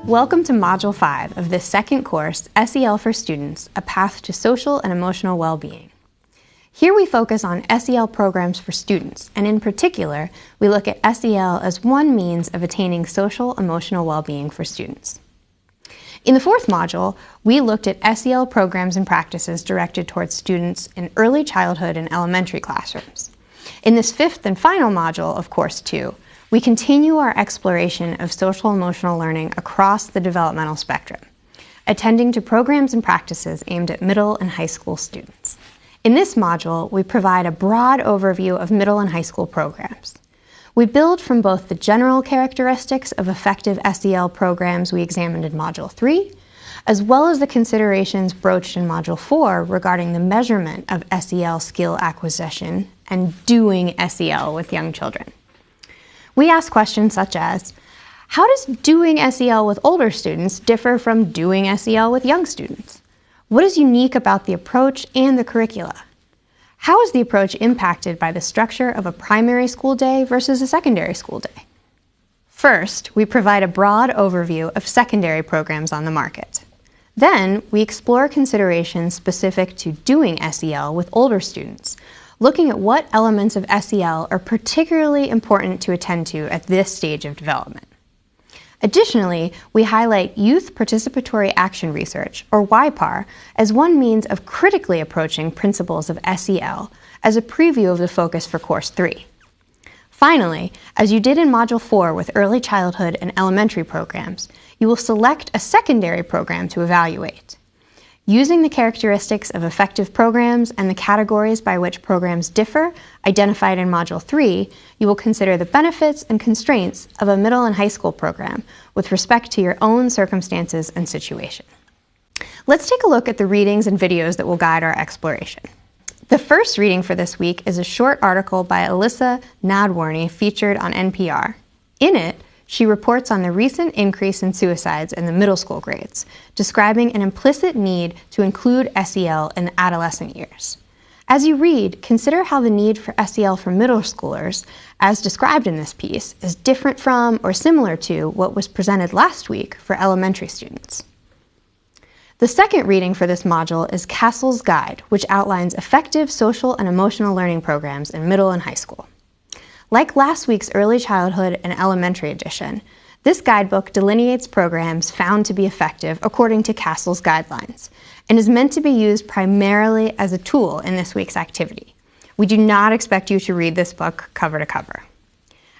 Welcome to Module 5 of this second course, SEL for Students, A Path to Social and Emotional Well-Being. Here we focus on SEL programs for students, and in particular, we look at SEL as one means of attaining social emotional well-being for students. In the fourth module, we looked at SEL programs and practices directed towards students in early childhood and elementary classrooms. In this fifth and final module of Course 2, we continue our exploration of social emotional learning across the developmental spectrum, attending to programs and practices aimed at middle and high school students. In this module, we provide a broad overview of middle and high school programs. We build from both the general characteristics of effective SEL programs we examined in Module 3, as well as the considerations broached in Module 4 regarding the measurement of SEL skill acquisition and doing SEL with young children. We ask questions such as, how does doing SEL with older students differ from doing SEL with young students? What is unique about the approach and the curricula? How is the approach impacted by the structure of a primary school day versus a secondary school day? First, we provide a broad overview of secondary programs on the market. Then, we explore considerations specific to doing SEL with older students, looking at what elements of SEL are particularly important to attend to at this stage of development. Additionally, we highlight Youth Participatory Action Research, or YPAR, as one means of critically approaching principles of SEL as a preview of the focus for Course 3. Finally, as you did in Module 4 with early childhood and elementary programs, you will select a secondary program to evaluate. Using the characteristics of effective programs and the categories by which programs differ, identified in Module 3, you will consider the benefits and constraints of a middle and high school program with respect to your own circumstances and situation. Let's take a look at the readings and videos that will guide our exploration. The first reading for this week is a short article by Alyssa Nadworny featured on NPR. In it, she reports on the recent increase in suicides in the middle school grades, describing an implicit need to include SEL in the adolescent years. As you read, consider how the need for SEL for middle schoolers, as described in this piece, is different from or similar to what was presented last week for elementary students. The second reading for this module is Castle's Guide, which outlines effective social and emotional learning programs in middle and high school. Like last week's early childhood and elementary edition, this guidebook delineates programs found to be effective according to Castle's guidelines and is meant to be used primarily as a tool in this week's activity. We do not expect you to read this book cover to cover.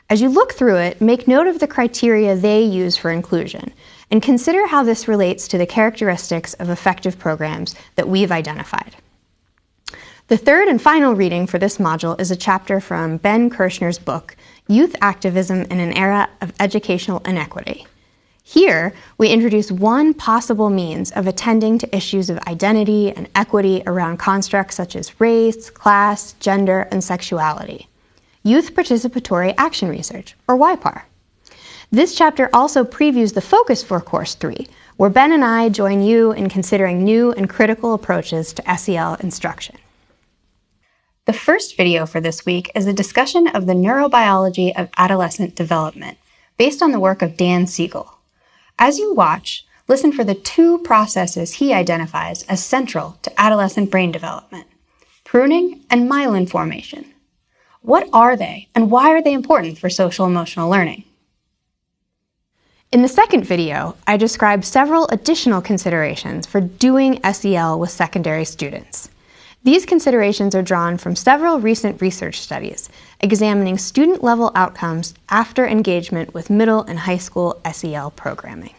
As you look through it, make note of the criteria they use for inclusion and consider how this relates to the characteristics of effective programs that we've identified. The third and final reading for this module is a chapter from Ben Kirshner's book, Youth Activism in an Era of Educational Inequity. Here, we introduce one possible means of attending to issues of identity and equity around constructs such as race, class, gender, and sexuality. Youth Participatory Action Research, or YPAR. This chapter also previews the focus for Course 3, where Ben and I join you in considering new and critical approaches to SEL instruction. The first video for this week is a discussion of the neurobiology of adolescent development, based on the work of Dan Siegel. As you watch, listen for the two processes he identifies as central to adolescent brain development: pruning and myelin formation. What are they, and why are they important for social emotional learning? In the second video, I describe several additional considerations for doing SEL with secondary students. These considerations are drawn from several recent research studies examining student-level outcomes after engagement with middle and high school SEL programming.